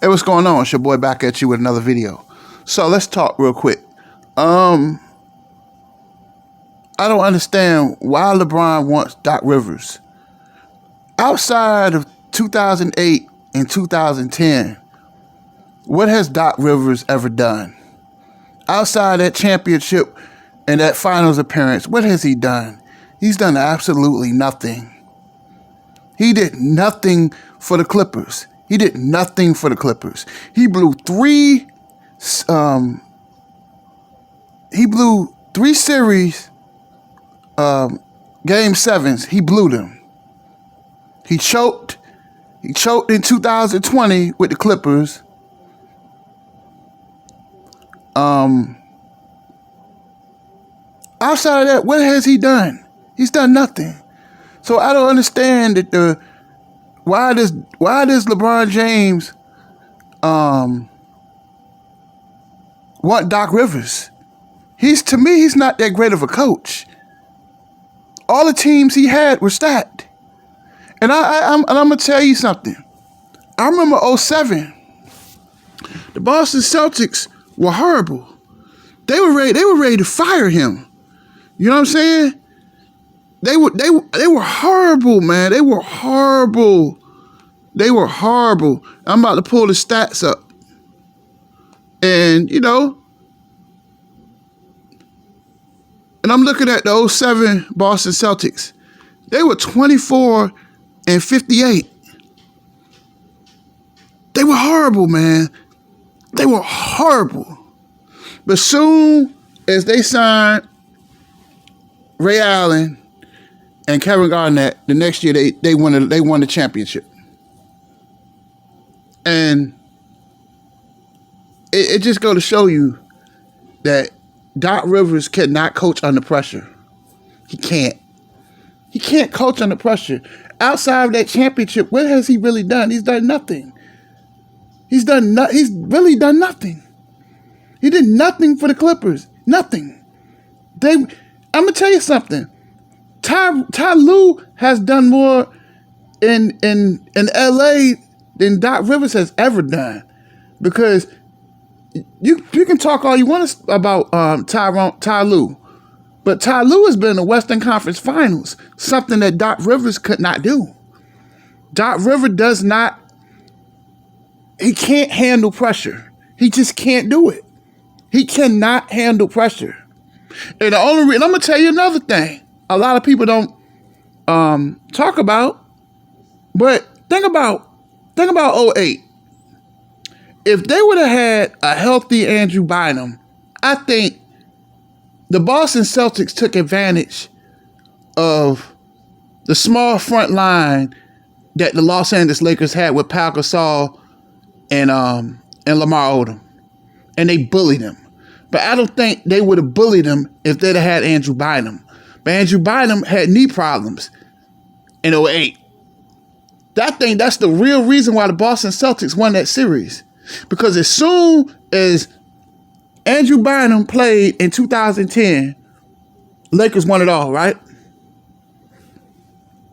Hey, what's going on? It's your boy back at you with another video. So let's talk real quick. I don't understand why LeBron wants Doc Rivers. Outside of 2008 and 2010, what has Doc Rivers ever done? Outside that championship and that finals appearance, what has he done? He's done absolutely nothing. He did nothing for the Clippers. He did nothing for the Clippers. He blew three series game sevens. He blew them. He choked. He choked in 2020 with the Clippers. Outside of that, what has he done? He's done nothing. So I don't understand that why does LeBron James want Doc Rivers? To me, he's not that great of a coach. All the teams he had were stacked. And I'm gonna tell you something. I remember 2007. The Boston Celtics were horrible. They were ready to fire him. You know what I'm saying? They were horrible, man. They were horrible. They were horrible. I'm about to pull the stats up. And, and I'm looking at the 2007 Boston Celtics. They were 24-58. They were horrible, man. They were horrible. But soon as they signed Ray Allen and Kevin Garnett, the next year they won the championship. And it just goes to show you that Doc Rivers cannot coach under pressure. He can't. He can't coach under pressure. Outside of that championship, what has he really done? He's done nothing. He's really done nothing. He did nothing for the Clippers. Nothing. I'm gonna tell you something. Ty Lue has done more in LA than Doc Rivers has ever done. Because you can talk all you want about Ty Lue. But Ty Lue has been in the Western Conference Finals, something that Doc Rivers could not do. Doc Rivers he can't handle pressure. He just can't do it. He cannot handle pressure. And the only reason, I'm going to tell you another thing, a lot of people don't talk about, but think about 2008. If they would have had a healthy Andrew Bynum, I think the Boston Celtics took advantage of the small front line that the Los Angeles Lakers had with Pau Gasol and Lamar Odom. And they bullied him. But I don't think they would have bullied him if they'd have had Andrew Bynum. But Andrew Bynum had knee problems in 2008. That's the real reason why the Boston Celtics won that series. Because as soon as Andrew Bynum played in 2010, Lakers won it all, right?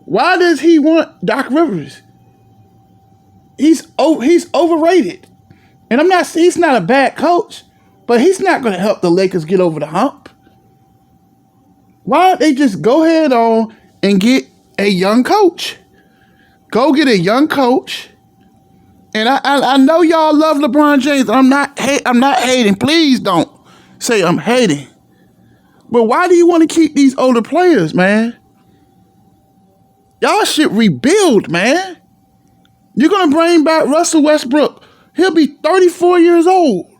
Why does he want Doc Rivers? He's overrated. And he's not a bad coach, but he's not going to help the Lakers get over the hump. Why don't they just go ahead on and get a young coach? Go get a young coach. And I know y'all love LeBron James. I'm not hating. Please don't say I'm hating. But why do you want to keep these older players, man? Y'all should rebuild, man. You're going to bring back Russell Westbrook. He'll be 34 years old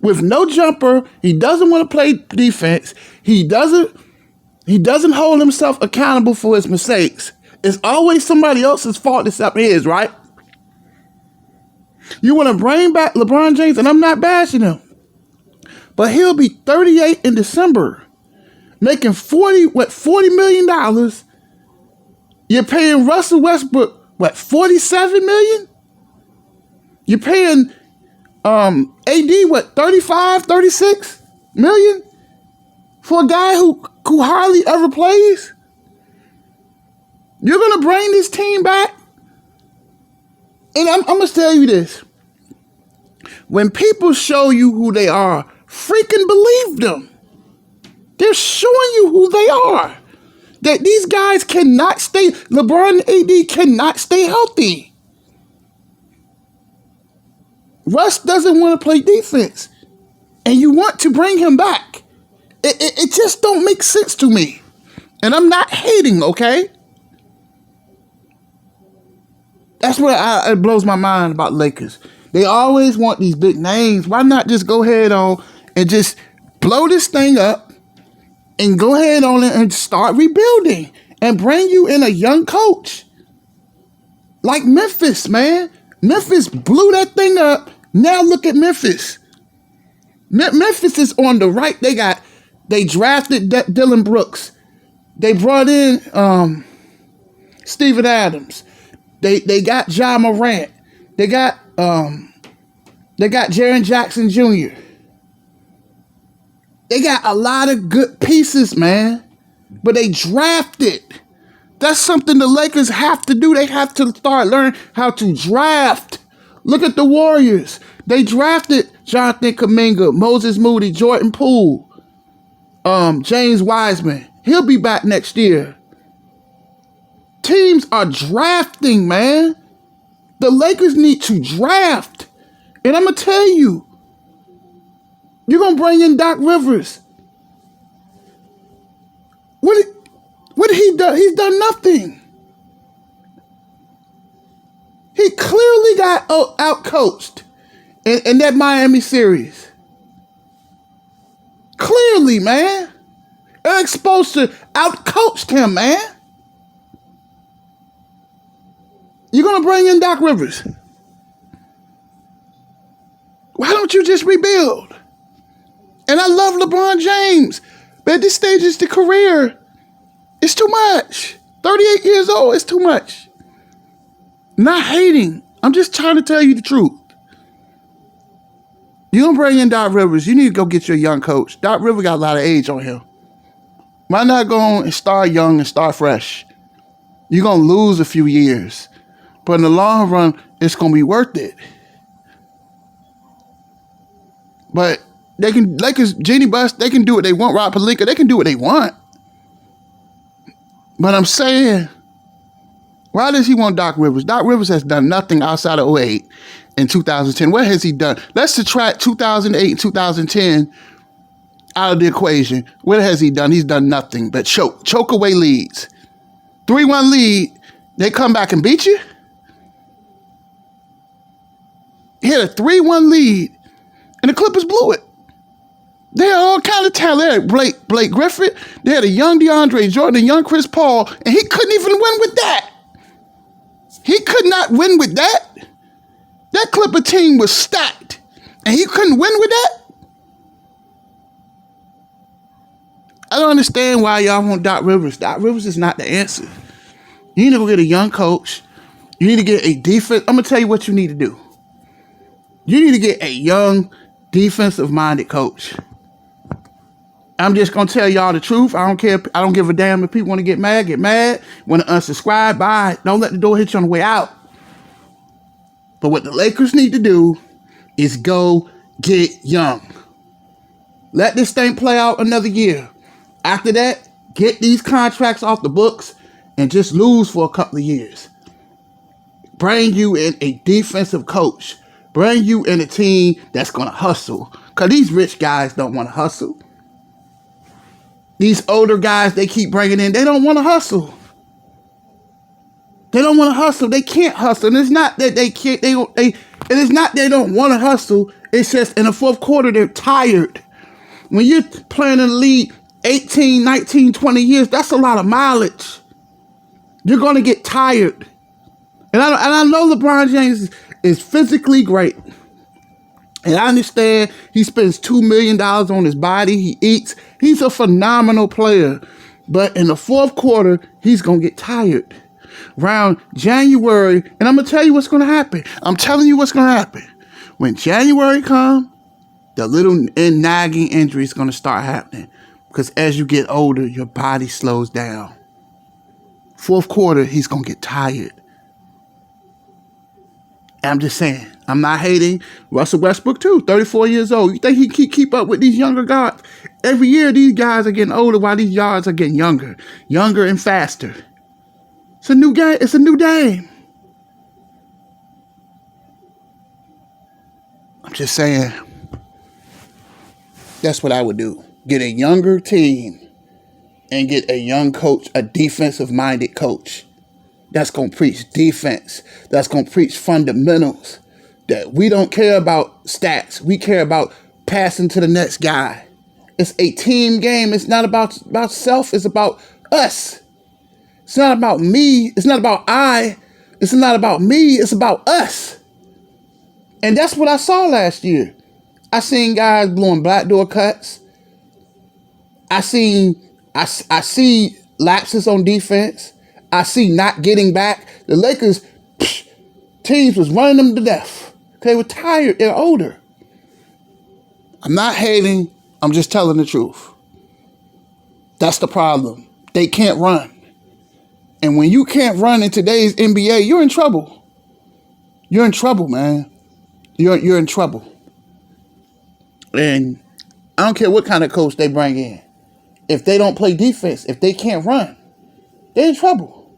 with no jumper. He doesn't want to play defense. He doesn't hold himself accountable for his mistakes. It's always somebody else's fault except his, right? You want to bring back LeBron James, and I'm not bashing him, but he'll be 38 in December, making $40 million. You're paying Russell Westbrook, $47 million? You're paying AD, 35, 36 million for a guy who hardly ever plays? You're going to bring this team back? And I'm going to tell you this. When people show you who they are, freaking believe them. They're showing you who they are. That these guys cannot stay, LeBron and AD cannot stay healthy. Russ doesn't want to play defense. And you want to bring him back. It just don't make sense to me. And I'm not hating, okay? That's what it blows my mind about Lakers. They always want these big names. Why not just go ahead on and just blow this thing up and go ahead on and start rebuilding and bring you in a young coach? Like Memphis, man. Memphis blew that thing up. Now look at Memphis. Memphis is on the right. They drafted Dylan Brooks. They brought in Steven Adams. They got Ja Morant. They got Jaren Jackson Jr. They got a lot of good pieces, man. But they drafted. That's something the Lakers have to do. They have to start learning how to draft. Look at the Warriors. They drafted Jonathan Kuminga, Moses Moody, Jordan Poole, James Wiseman. He'll be back next year. Teams are drafting, man. The Lakers need to draft. And I'm going to tell you, you're going to bring in Doc Rivers. What did he do? He's done nothing. He clearly got out-coached in that Miami series. Clearly, man. Eric Spoelstra out-coached him, man. You're going to bring in Doc Rivers. Why don't you just rebuild? And I love LeBron James. But at this stage of the career, it's too much. 38 years old, it's too much. Not hating. I'm just trying to tell you the truth. You don't bring in Doc Rivers, you need to go get your young coach. Doc Rivers got a lot of age on him. Why not go on and start young and start fresh? You're going to lose a few years. But in the long run, it's going to be worth it. But they can, Lakers, Jeannie Buss, they can do what they want. Rob Pelinka, they can do what they want. But I'm saying, why does he want Doc Rivers? Doc Rivers has done nothing outside of 2008 and 2010. What has he done? Let's subtract 2008 and 2010 out of the equation. What has he done? He's done nothing but choke away leads. 3-1 lead, they come back and beat you? He had a 3-1 lead, and the Clippers blew it. They had all kind of talent. They had Blake Griffin. They had a young DeAndre Jordan, a young Chris Paul, and he couldn't even win with that. He could not win with that. That Clipper team was stacked, and he couldn't win with that. I don't understand why y'all want Doc Rivers. Doc Rivers is not the answer. You need to go get a young coach. You need to get a defense. I'm going to tell you what you need to do. You need to get a young, defensive-minded coach. I'm just going to tell y'all the truth. I don't care. I don't give a damn if people want to get mad. Get mad. Want to unsubscribe, bye. Don't let the door hit you on the way out. But what the Lakers need to do is go get young. Let this thing play out another year. After that, get these contracts off the books and just lose for a couple of years. Bring you in a defensive coach. Bring you in a team that's going to hustle. Because these rich guys don't want to hustle. These older guys they keep bringing in, they don't want to hustle. They don't want to hustle. They can't hustle. And it's not that they can't. It is not they don't want to hustle. It's just in the fourth quarter, they're tired. When you're playing in the league 18, 19, 20 years, that's a lot of mileage. You're going to get tired. And I know LeBron James is physically great. And I understand he spends $2 million on his body. He eats. He's a phenomenal player. But in the fourth quarter, he's going to get tired. Around January, and I'm going to tell you what's going to happen. I'm telling you what's going to happen. When January comes, the little nagging injury is going to start happening. Because as you get older, your body slows down. Fourth quarter, he's going to get tired. I'm just saying, I'm not hating. Russell Westbrook too, 34 years old. You think he can keep up with these younger guys? Every year these guys are getting older while these yards are getting younger and faster. It's a new game. It's a new game. I'm just saying, that's what I would do. Get a younger team and get a young coach, a defensive-minded coach that's going to preach defense, that's going to preach fundamentals, that we don't care about stats. We care about passing to the next guy. It's a team game. It's not about self. It's about us. It's not about me. It's not about I. It's not about me. It's about us. And that's what I saw last year. I seen guys blowing backdoor cuts. I see lapses on defense. I see not getting back. The Lakers, teams was running them to death. They were tired. They're older. I'm not hating. I'm just telling the truth. That's the problem. They can't run. And when you can't run in today's NBA, you're in trouble. You're in trouble, man. You're in trouble. And I don't care what kind of coach they bring in. If they don't play defense, if they can't run, they're in trouble.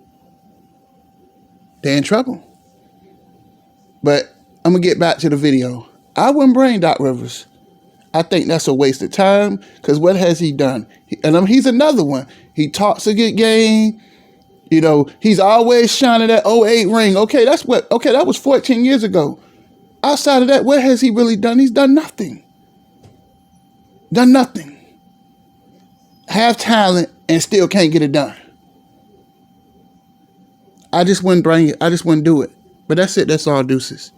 They're in trouble. But I'm going to get back to the video. I wouldn't bring Doc Rivers. I think that's a waste of time, because what has he done? He's another one. He talks a good game. You know, he's always shining that '08 ring. Okay, that was 14 years ago. Outside of that, what has he really done? He's done nothing. Done nothing. Have talent and still can't get it done. I just wouldn't bring it. I just wouldn't do it. But that's it. That's all, deuces.